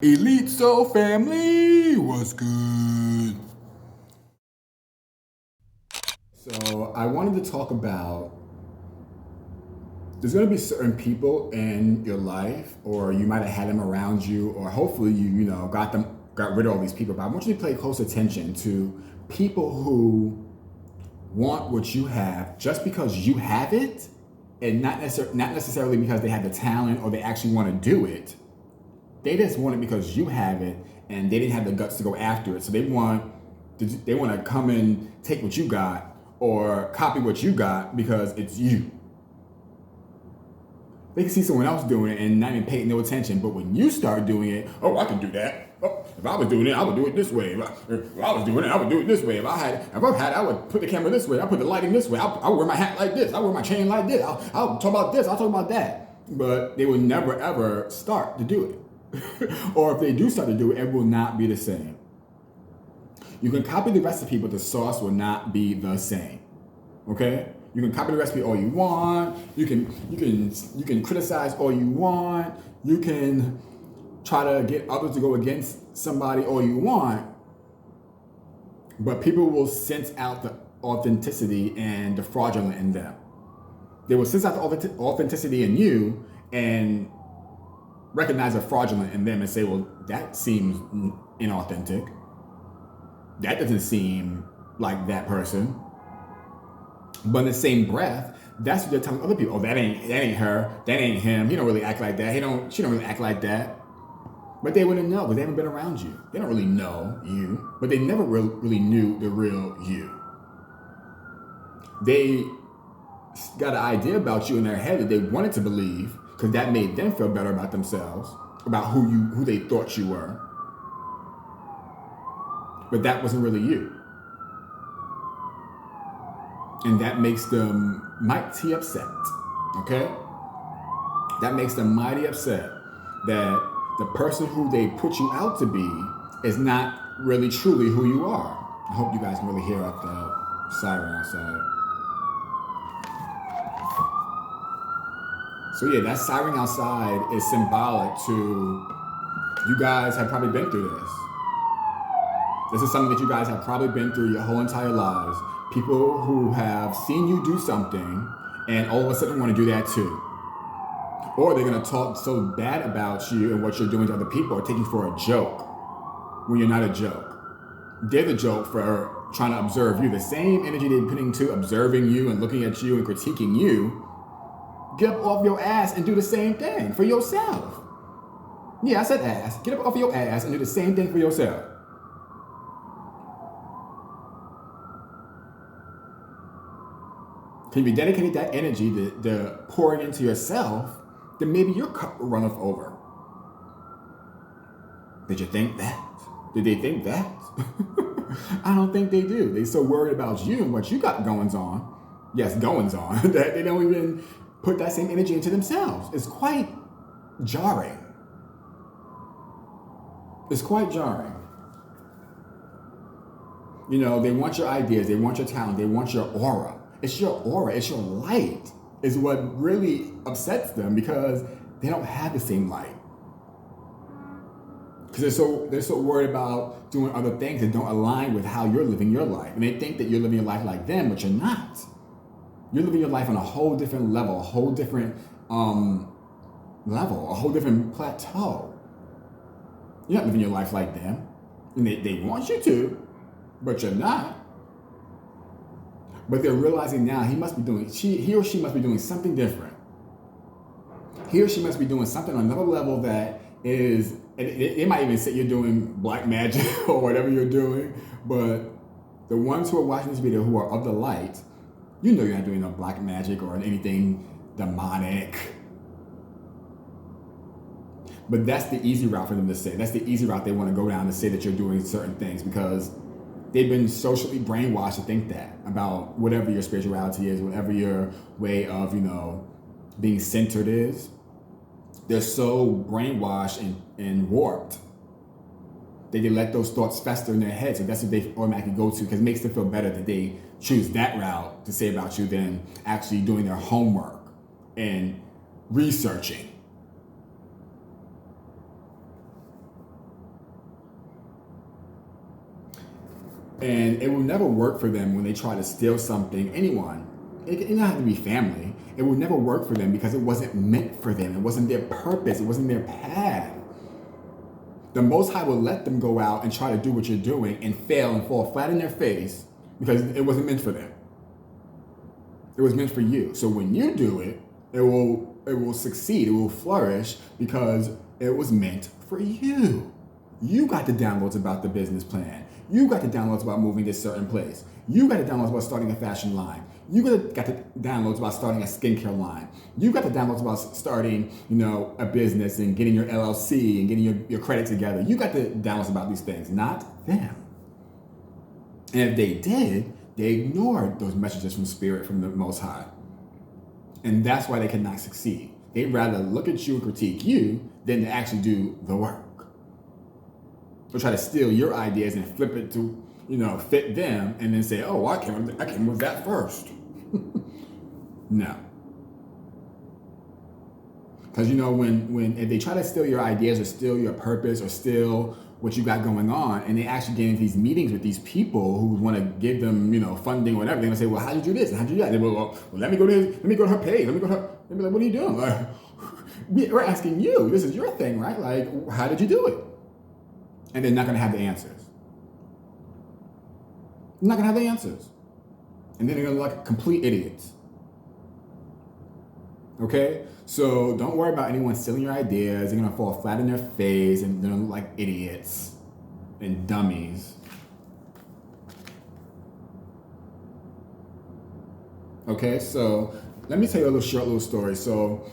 Elite Soul Family, what's good? So, I wanted to talk about there's going to be certain people in your life, or you might have had them around you, or hopefully you got rid of all these people. But I want you to pay close attention to people who want what you have just because you have it, and not necessarily because they have the talent or they actually want to do it. They just want it because you have it, and they didn't have the guts to go after it. So they want to come and take what you got or copy what you got because it's you. They can see someone else doing it and not even pay no attention. But when you start doing it, oh, I can do that. Oh, if I was doing it, I would do it this way. If I was doing it, I would do it this way. If I would put the camera this way. I put the lighting this way. I would wear my hat like this. I wear my chain like this. I'll talk about this. I'll talk about that. But they will never ever start to do it. Or if they do start to do it, it will not be the same. You can copy the recipe, but the sauce will not be the same. Okay? You can copy the recipe all you want. You can criticize all you want. You can try to get others to go against somebody all you want. But people will sense out the authenticity and the fraudulent in them. They will sense out the authenticity in you and recognize the fraudulent in them and say, well, that seems inauthentic. That doesn't seem like that person. But in the same breath, that's what they're telling other people. Oh, that ain't her. That ain't him. He don't really act like that. She don't really act like that. But they wouldn't know because they haven't been around you. They don't really know you, but they never really knew the real you. They got an idea about you in their head that they wanted to believe because that made them feel better about themselves, about who they thought you were. But that wasn't really you. And that makes them mighty upset, okay? That makes them mighty upset that the person who they put you out to be is not really truly who you are. I hope you guys can really hear out the siren outside. So yeah, that siren outside is symbolic to you guys have probably been through this. This is something that you guys have probably been through your whole entire lives. People who have seen you do something and all of a sudden want to do that too. Or they're going to talk so bad about you and what you're doing to other people or take you for a joke when you're not a joke. They're the joke for trying to observe you. The same energy they're putting to observing you and looking at you and critiquing you, get up off your ass and do the same thing for yourself. Yeah, I said ass. Get up off your ass and do the same thing for yourself. Can you dedicate that energy to pouring into yourself, then maybe your cup will run over. Did you think that? Did they think that? I don't think they do. They're so worried about you and what you got goings on. Yes, goings on. That they don't even put that same energy into themselves. It's quite jarring. It's quite jarring. You know, they want your ideas. They want your talent. They want your aura. It's your aura, it's your light, is what really upsets them because they don't have the same light. Because they're so worried about doing other things that don't align with how you're living your life. And they think that you're living your life like them, but you're not. You're living your life on a whole different level, a whole different level, a whole different plateau. You're not living your life like them. And they want you to, but you're not. But they're realizing now he or she must be doing something different. He or she must be doing something on another level that is, and they might even say you're doing black magic or whatever you're doing, but the ones who are watching this video who are of the light, you know you're not doing no black magic or anything demonic. But that's the easy route for them to say. That's the easy route they want to go down to say that you're doing certain things because they've been socially brainwashed to think that about whatever your spirituality is, whatever your way of, being centered is. They're so brainwashed and warped that they let those thoughts fester in their head. So that's what they automatically go to because it makes them feel better that they choose that route to say about you than actually doing their homework and researching. And it will never work for them when they try to steal something, anyone. It doesn't have to be family. It will never work for them because it wasn't meant for them. It wasn't their purpose. It wasn't their path. The Most High will let them go out and try to do what you're doing and fail and fall flat in their face because it wasn't meant for them. It was meant for you. So when you do it, it will succeed. It will flourish because it was meant for you. You got the downloads about the business plan. You got the downloads about moving to a certain place. You got the downloads about starting a fashion line. You got the downloads about starting a skincare line. You got the downloads about starting, a business and getting your LLC and getting your credit together. You got the downloads about these things, not them. And if they did, they ignored those messages from Spirit, from the Most High. And that's why they cannot succeed. They'd rather look at you and critique you than to actually do the work. They'll try to steal your ideas and flip it to, fit them and then say, oh, I came with that first. No. Because, if they try to steal your ideas or steal your purpose or steal what you got going on, and they actually get into these meetings with these people who want to give them, funding or whatever, they're going to say, well, how did you do this? And how did you do that? And they go, well, let me go to her page. Let me go to her. They'll be like, what are you doing? Like, we're asking you. This is your thing, right? Like, how did you do it? And they're not going to have the answers. They're not going to have the answers. And then they're going to look like complete idiots. Okay? So don't worry about anyone stealing your ideas. They're going to fall flat in their face and they're going to look like idiots and dummies. Okay? So let me tell you a short little story. So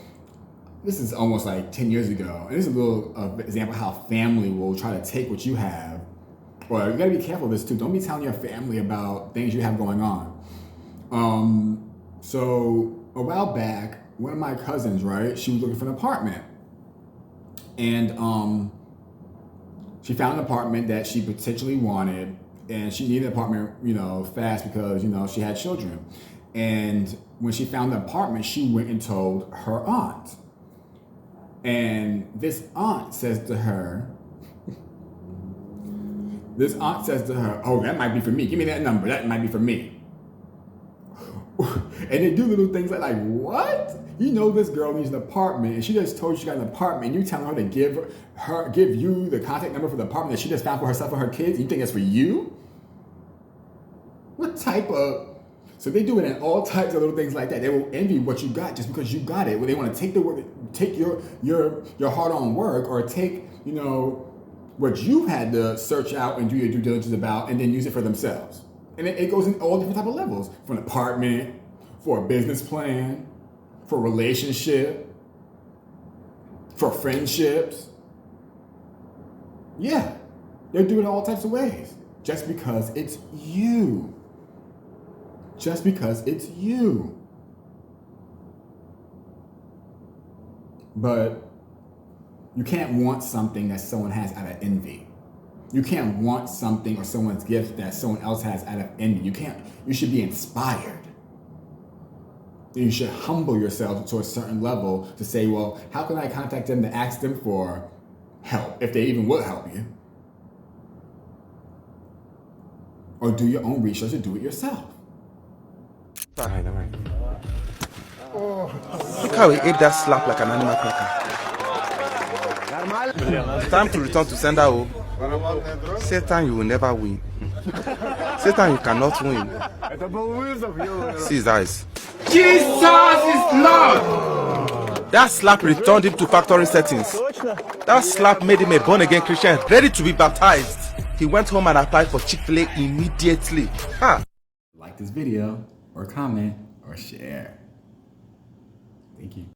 this is almost like 10 years ago. And this is a little example of how family will try to take what you have. Or you got to be careful of this too. Don't be telling your family about things you have going on. So a while back, one of my cousins, right, she was looking for an apartment. And she found an apartment that she potentially wanted. And she needed an apartment, fast because, she had children. And when she found the apartment, she went and told her aunt. And this aunt says to her, oh, that might be for me. Give me that number. That might be for me. And they do little things like what? This girl needs an apartment, and she just told you she got an apartment, and you telling her to give you the contact number for the apartment that she just found for herself and her kids. You think that's for you? What type of... So they do it in all types of little things like that. They will envy what you got just because you got it. When they want to take the work, take your hard-on work, or take what you had to search out and do your due diligence about, and then use it for themselves. And it goes in all different type of levels, for an apartment, for a business plan, for a relationship, for friendships. Yeah, they're doing it all types of ways just because it's you. Just because it's you. But you can't want something that someone has out of envy. You can't want something or someone's gift that someone else has out of envy. You should be inspired. You should humble yourself to a certain level to say, well, how can I contact them to ask them for help, if they even would help you? Or do your own research and do it yourself. Look how he ate that slap like an animal cracker. Time to return to sender. Satan, you will never win. Satan, you cannot win. See his eyes. Jesus is Lord! That slap returned him to factory settings. That slap made him a born-again Christian, ready to be baptized. He went home and applied for Chick-fil-A immediately. Like this video, or comment, or share. Thank you.